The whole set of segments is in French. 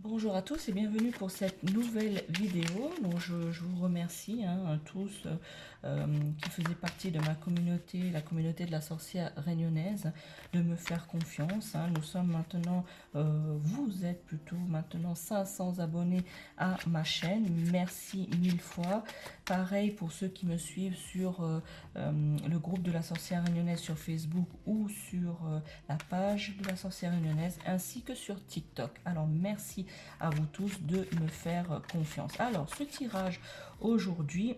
Bonjour à tous et bienvenue pour cette nouvelle vidéo. Donc je vous remercie tous qui faisaient partie de ma communauté, la communauté de la sorcière réunionnaise, de me faire confiance. Nous sommes maintenant, vous êtes plutôt maintenant 500 abonnés à ma chaîne. Merci mille fois. Pareil pour ceux qui me suivent sur le groupe de la sorcière réunionnaise sur Facebook ou sur la page de la sorcière réunionnaise ainsi que sur TikTok. Alors merci à vous tous de me faire confiance. Alors ce tirage aujourd'hui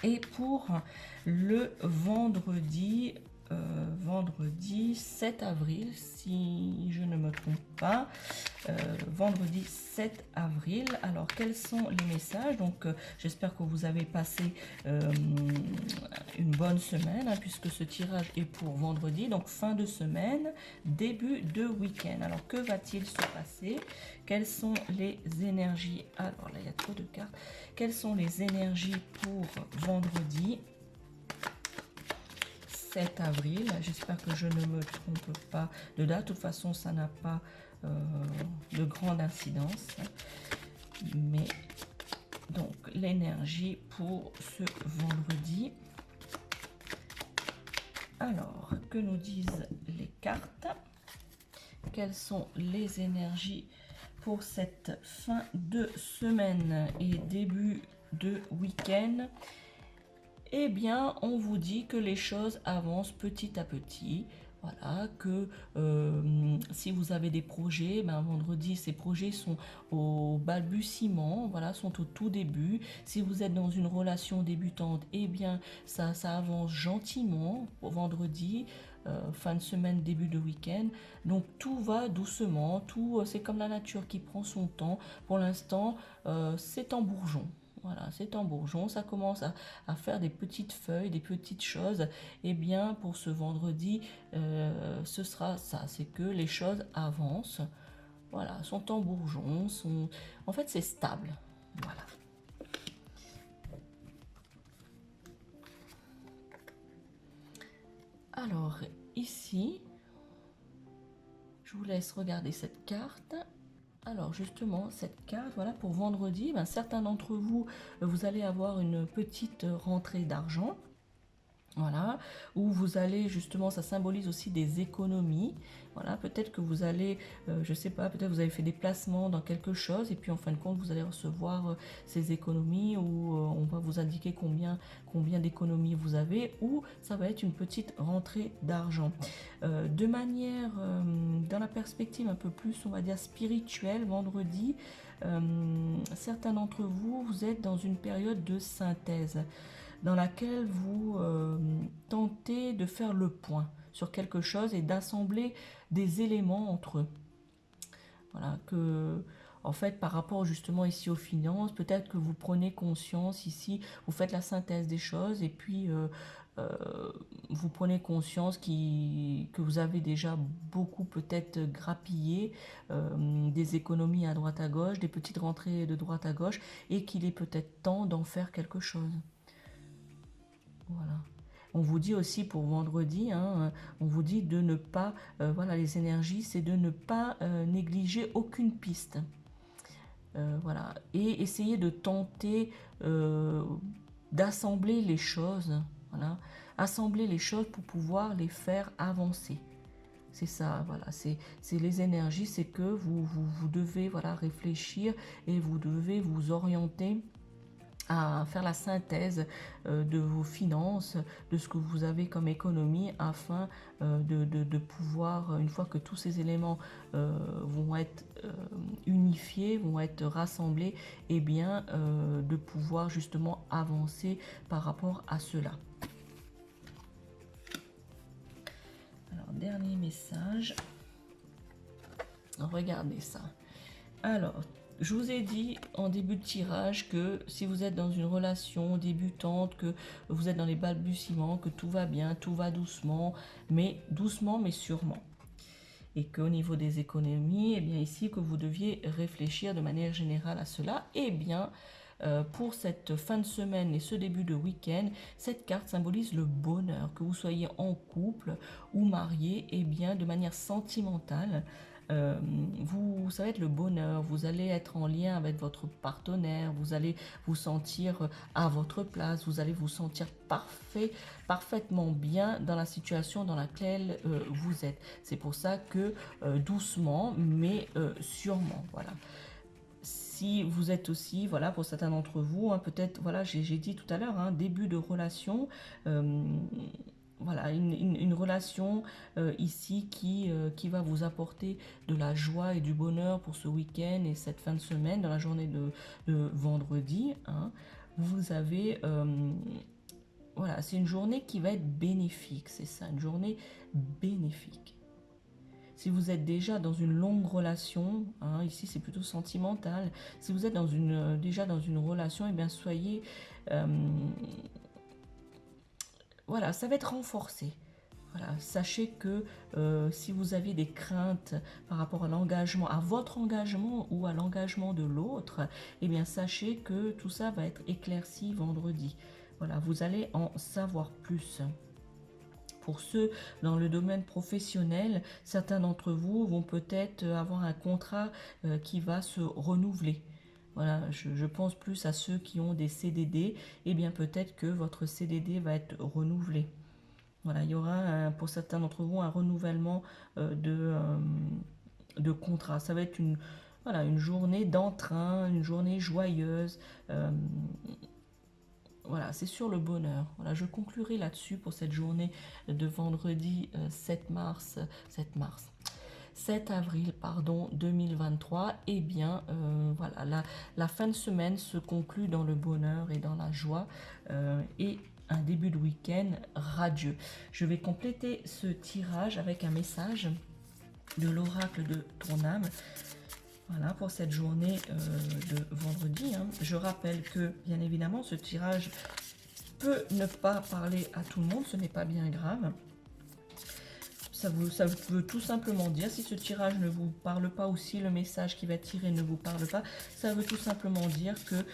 est pour le vendredi 7 avril, si je ne me trompe pas, vendredi 7 avril. Alors quels sont les messages? Donc j'espère que vous avez passé une bonne semaine, puisque ce tirage est pour vendredi, donc fin de semaine, début de week-end. Alors que va-t-il se passer? Quelles sont les énergies? Alors là il y a trop de cartes. Quelles sont les énergies pour vendredi 7 avril? J'espère que je ne me trompe pas de date. De toute façon, ça n'a pas de grande incidence. Mais donc, l'énergie pour ce vendredi. Alors, que nous disent les cartes? Quelles sont les énergies pour cette fin de semaine et début de week-end? Eh bien, on vous dit que les choses avancent petit à petit. Voilà, que si vous avez des projets, vendredi, ces projets sont au balbutiement, voilà, sont au tout début. Si vous êtes dans une relation débutante, eh bien, ça avance gentiment pour vendredi, fin de semaine, début de week-end. Donc, tout va doucement, c'est comme la nature qui prend son temps. Pour l'instant, c'est en bourgeon. Voilà, c'est en bourgeon, ça commence à faire des petites feuilles, des petites choses. Et bien, pour ce vendredi, ce sera ça, c'est que les choses avancent, voilà, sont en bourgeon, en fait, c'est stable, voilà. Alors, ici, je vous laisse regarder cette carte. Alors justement, cette carte, voilà, pour vendredi, certains d'entre vous, vous allez avoir une petite rentrée d'argent. Voilà, où vous allez justement, ça symbolise aussi des économies. Voilà, peut-être que vous allez, je sais pas, peut-être vous avez fait des placements dans quelque chose et puis en fin de compte, vous allez recevoir ces économies ou on va vous indiquer combien d'économies vous avez ou ça va être une petite rentrée d'argent. De manière, dans la perspective un peu plus, on va dire spirituelle, vendredi, certains d'entre vous, vous êtes dans une période de synthèse dans laquelle vous tentez de faire le point sur quelque chose et d'assembler des éléments entre eux. Voilà, que en fait par rapport justement ici aux finances, peut-être que vous prenez conscience ici, vous faites la synthèse des choses et puis vous prenez conscience que vous avez déjà beaucoup peut-être grappillé des économies à droite à gauche, des petites rentrées de droite à gauche et qu'il est peut-être temps d'en faire quelque chose. Voilà. On vous dit aussi pour vendredi, on vous dit de ne pas, voilà, les énergies, c'est de ne pas négliger aucune piste. Voilà. Et essayer de tenter d'assembler les choses, voilà. Assembler les choses pour pouvoir les faire avancer. C'est ça, voilà, c'est les énergies, c'est que vous devez, voilà, réfléchir et vous devez vous orienter à faire la synthèse de vos finances, de ce que vous avez comme économie afin de pouvoir, une fois que tous ces éléments vont être unifiés, vont être rassemblés, et bien de pouvoir justement avancer par rapport à cela. Alors, dernier message. Regardez ça. Alors, je vous ai dit en début de tirage que si vous êtes dans une relation débutante, que vous êtes dans les balbutiements, que tout va bien, tout va doucement mais sûrement. Et qu'au niveau des économies, eh bien ici, que vous deviez réfléchir de manière générale à cela. Eh bien, pour cette fin de semaine et ce début de week-end, cette carte symbolise le bonheur, que vous soyez en couple ou marié, eh bien, de manière sentimentale, ça va être le bonheur, vous allez être en lien avec votre partenaire, vous allez vous sentir à votre place, vous allez vous sentir parfaitement bien dans la situation dans laquelle vous êtes. C'est pour ça que doucement, mais sûrement, voilà. Si vous êtes aussi, voilà, pour certains d'entre vous, hein, peut-être, voilà, j'ai dit tout à l'heure, hein, début de relation, voilà, une relation ici qui va vous apporter de la joie et du bonheur pour ce week-end et cette fin de semaine, dans la journée de vendredi, hein. Vous avez, voilà, c'est une journée qui va être bénéfique, c'est ça, une journée bénéfique. Si vous êtes déjà dans une longue relation, hein, ici c'est plutôt sentimental, si vous êtes déjà dans une relation, eh bien soyez, voilà, ça va être renforcé. Voilà, sachez que si vous avez des craintes par rapport à l'engagement, à votre engagement ou à l'engagement de l'autre, eh bien sachez que tout ça va être éclairci vendredi. Voilà, vous allez en savoir plus. Pour ceux dans le domaine professionnel, certains d'entre vous vont peut-être avoir un contrat qui va se renouveler. Voilà, je pense plus à ceux qui ont des CDD, et bien peut-être que votre CDD va être renouvelé. Voilà, il y aura pour certains d'entre vous un renouvellement de contrat. Ça va être voilà, une journée d'entrain, une journée joyeuse. Voilà, c'est sur le bonheur. Voilà, je conclurai là-dessus pour cette journée de vendredi 7 avril, pardon, 2023. Eh bien, voilà, la fin de semaine se conclut dans le bonheur et dans la joie et un début de week-end radieux. Je vais compléter ce tirage avec un message de l'oracle de ton âme. Voilà pour cette journée de vendredi, hein. Je rappelle que, bien évidemment, ce tirage peut ne pas parler à tout le monde, ce n'est pas bien grave. Ça veut tout simplement dire, si ce tirage ne vous parle pas ou si le message qui va tirer ne vous parle pas, ça veut tout simplement dire que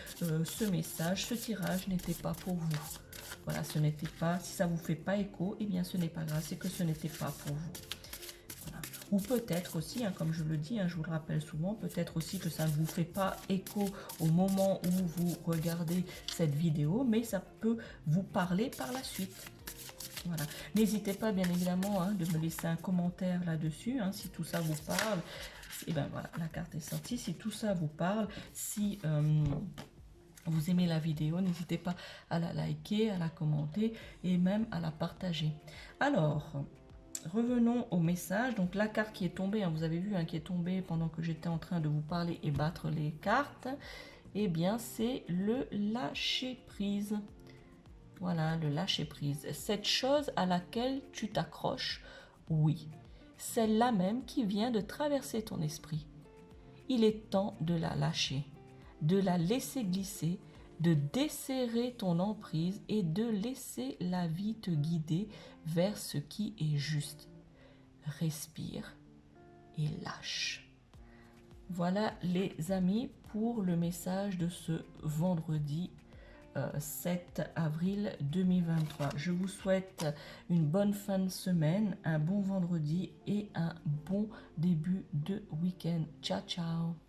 ce message, ce tirage n'était pas pour vous. Voilà, ce n'était pas, si ça ne vous fait pas écho, eh bien ce n'est pas grave, c'est que ce n'était pas pour vous. Voilà. Ou peut-être aussi, hein, comme je le dis, hein, je vous le rappelle souvent, peut-être aussi que ça ne vous fait pas écho au moment où vous regardez cette vidéo, mais ça peut vous parler par la suite. Voilà. N'hésitez pas, bien évidemment, hein, de me laisser un commentaire là-dessus, hein, si tout ça vous parle. Et ben voilà, la carte est sortie. Si tout ça vous parle, si vous aimez la vidéo, n'hésitez pas à la liker, à la commenter et même à la partager. Alors, revenons au message. Donc la carte qui est tombée, hein, vous avez vu, hein, qui est tombée pendant que j'étais en train de vous parler et battre les cartes, eh bien c'est le lâcher prise. Voilà, le lâcher prise. Cette chose à laquelle tu t'accroches, oui, celle-là même qui vient de traverser ton esprit. Il est temps de la lâcher, de la laisser glisser, de desserrer ton emprise et de laisser la vie te guider vers ce qui est juste. Respire et lâche. Voilà les amis pour le message de ce vendredi 7 avril 2023. Je vous souhaite une bonne fin de semaine, un bon vendredi et un bon début de week-end. Ciao, ciao!